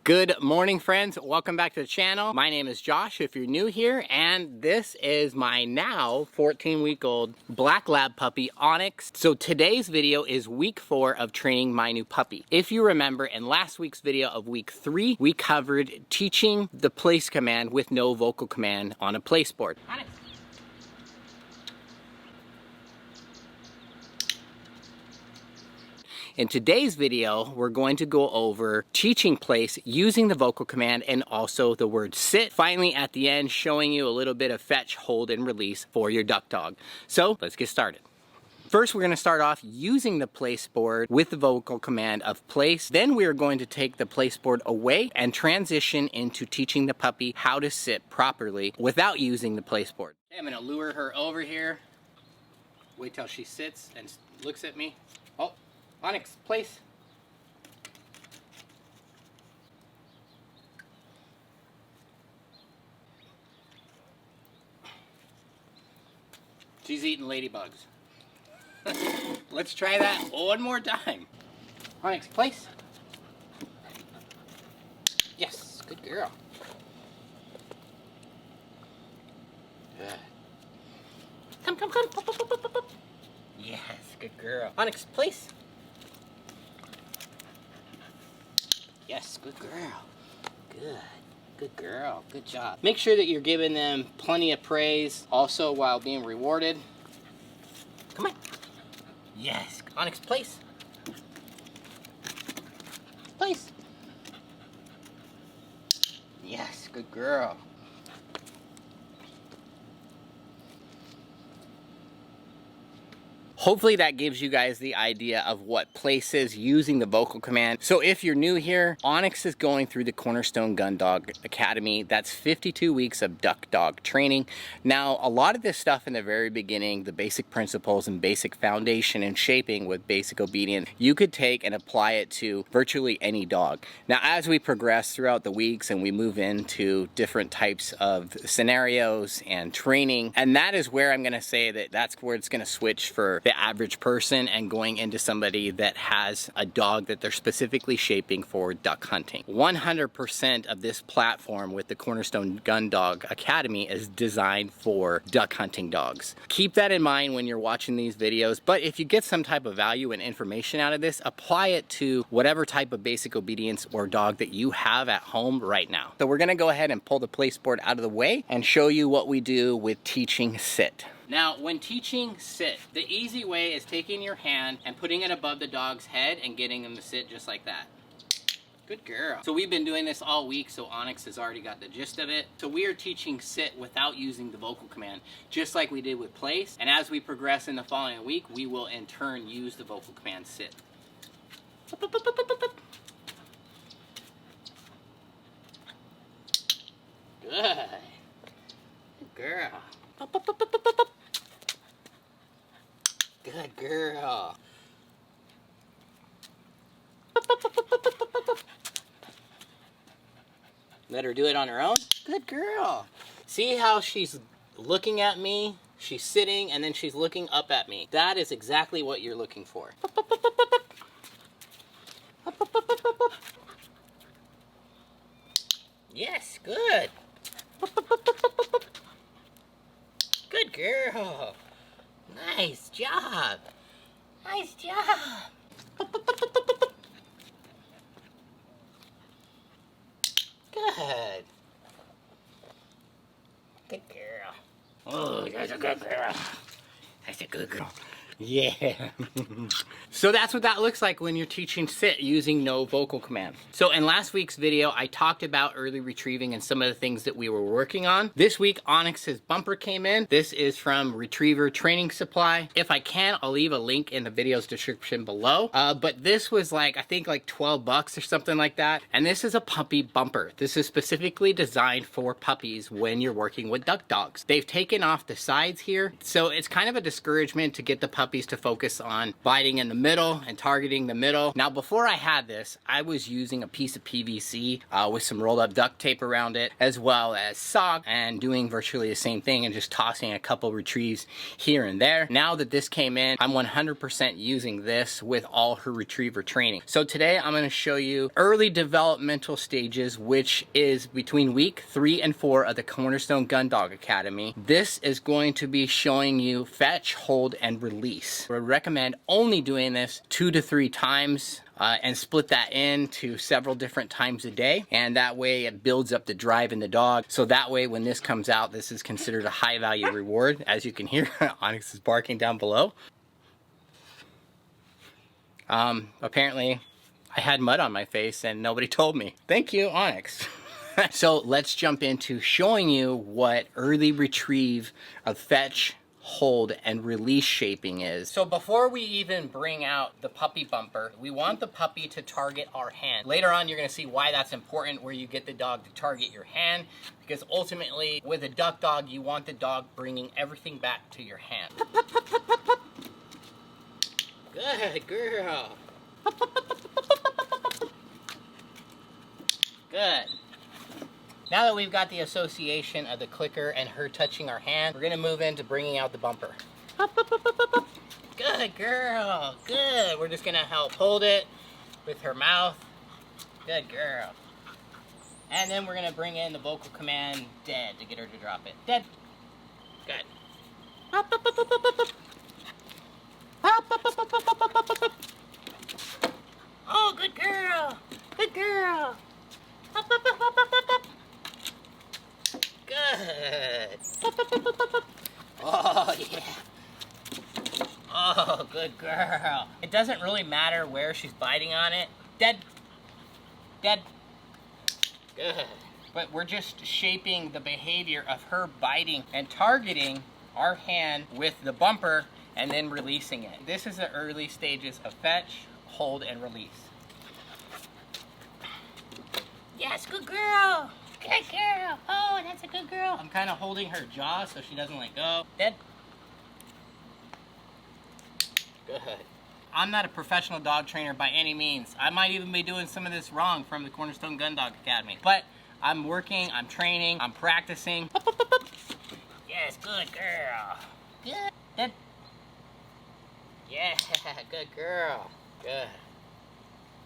Good morning, friends. Welcome back to the channel. My name is Josh if you're new here, and this is my now 14-week-old black lab puppy, Onyx. So today's video is week 4 of training my new puppy. If you remember, in last week's video of week 3, we covered teaching the place command with no vocal command on a place board. Onyx. In today's video, we're going to go over teaching place using the vocal command and also the word sit. Finally, at the end, showing you a little bit of fetch, hold, and release for your duck dog. So let's get started. First, we're going to start off using the place board with the vocal command of place. Then we are going to take the place board away and transition into teaching the puppy how to sit properly without using the place board. Okay, I'm going to lure her over here. Wait till she sits and looks at me. Oh. Onyx, place. She's eating ladybugs. Let's try that one more time. Onyx, place. Yes, good girl. Good. Come. Yes, good girl. Onyx, place. Yes, good girl. Good girl. Good job. Make sure that you're giving them plenty of praise also while being rewarded. Come on. Yes. Onyx, place. Place. Yes, good girl. Hopefully that gives you guys the idea of what place is using the vocal command. So if you're new here, Onyx is going through the Cornerstone Gun Dog Academy. That's 52 weeks of duck dog training. Now, a lot of this stuff in the very beginning, the basic principles and basic foundation and shaping with basic obedience, you could take and apply it to virtually any dog. Now, as we progress throughout the weeks and we move into different types of scenarios and training, and that is where I'm gonna say that that's where it's gonna switch for the average person and going into somebody that has a dog that they're specifically shaping for duck hunting. 100% of this platform with the Cornerstone Gun Dog Academy is designed for duck hunting dogs. Keep that in mind when you're watching these videos, but if you get some type of value and information out of this, apply it to whatever type of basic obedience or dog that you have at home right now. So we're gonna go ahead and pull the place board out of the way and show you what we do with teaching sit. Now, when teaching sit, the easy way is taking your hand and putting it above the dog's head and getting them to sit just like that. Good girl. So we've been doing this all week, so Onyx has already got the gist of it. So we are teaching sit without using the vocal command, just like we did with place. And as we progress in the following week, we will in turn use the vocal command sit. Good. Good girl. Good girl. Let her do it on her own. Good girl. See how she's looking at me? She's sitting and then she's looking up at me. That is exactly what you're looking for. Yes, good. Good girl. Nice job. Nice job. Good. Good girl. Oh, that's a good girl. That's a good girl. Yeah. So that's what that looks like when you're teaching sit using no vocal command. So in last week's video, I talked about early retrieving and some of the things that we were working on. This week, Onyx's bumper came in. This is from Retriever Training Supply. If I can, I'll leave a link in the video's description below. But this was like, I think like 12 bucks or something like that. And this is a puppy bumper. This is specifically designed for puppies when you're working with duck dogs. They've taken off the sides here. So it's kind of a discouragement to get the puppies to focus on biting in the middle and targeting the middle. Now, before I had this, I was using a piece of PVC with some rolled up duct tape around it, as well as sock, and doing virtually the same thing and just tossing a couple retrieves here and there. Now that this came in, I'm 100% using this with all her retriever training. So today I'm going to show you early developmental stages, which is between week 3 and 4 of the Cornerstone Gun Dog Academy. This is going to be showing you fetch, hold, and release. I recommend only doing this 2 to 3 times and split that into several different times a day, and that way it builds up the drive in the dog. So that way when this comes out, this is considered a high value reward. As you can hear, Onyx is barking down below. Apparently I had mud on my face and nobody told me. Thank you, Onyx. So let's jump into showing you what early retrieve of fetch, hold, and release shaping is. So before we even bring out the puppy bumper, we want the puppy to target our hand. Later on, you're gonna see why that's important, where you get the dog to target your hand, because ultimately with a duck dog, you want the dog bringing everything back to your hand. Good girl. Good. Now that we've got the association of the clicker and her touching our hand, we're gonna move into bringing out the bumper. Good girl, good. We're just gonna help hold it with her mouth. Good girl. And then we're gonna bring in the vocal command, dead, to get her to drop it. Dead. Good. Oh, good girl, good girl. Good. Oh, yeah. Oh, good girl. It doesn't really matter where she's biting on it. Dead. Dead. Good. But we're just shaping the behavior of her biting and targeting our hand with the bumper and then releasing it. This is the early stages of fetch, hold, and release. Yes, good girl. Good girl. Oh, that's a good girl. I'm kind of holding her jaw so she doesn't let go. Dead. Good. I'm not a professional dog trainer by any means. I might even be doing some of this wrong from the Cornerstone Gun Dog Academy. But I'm working, I'm training, I'm practicing. Yes, good girl. Good. Dead. Yeah, good girl. Good.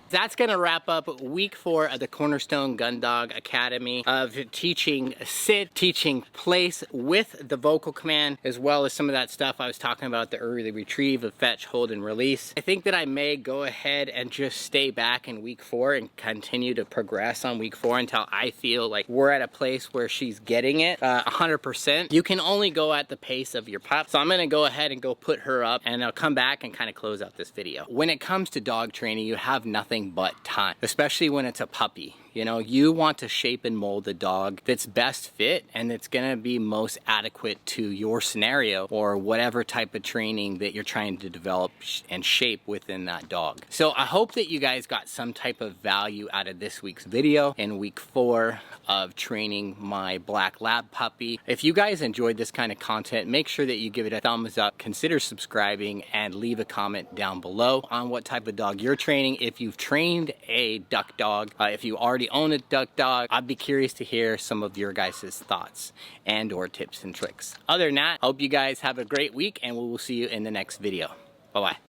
That's gonna wrap up week 4 of the Cornerstone Gun Dog Academy of teaching sit, teaching place with the vocal command, as well as some of that stuff I was talking about, the early retrieve of fetch, hold, and release. I think that I may go ahead and just stay back in week 4 and continue to progress on week 4 until I feel like we're at a place where she's getting it 100%. You can only go at the pace of your pup. So I'm gonna go ahead and go put her up, and I'll come back and kind of close out this video. When it comes to dog training, you have nothing but time, especially when it's a puppy. You know, you want to shape and mold the dog that's best fit and it's gonna be most adequate to your scenario or whatever type of training that you're trying to develop and shape within that dog. So I hope that you guys got some type of value out of this week's video in week 4 of training my black lab puppy. If you guys enjoyed this kind of content, make sure that you give it a thumbs up, consider subscribing, and leave a comment down below on what type of dog you're training. If you've trained a duck dog, if you already own a duck dog, I'd be curious to hear some of your guys' thoughts and or tips and tricks. Other than that, I hope you guys have a great week and we will see you in the next video. Bye-bye.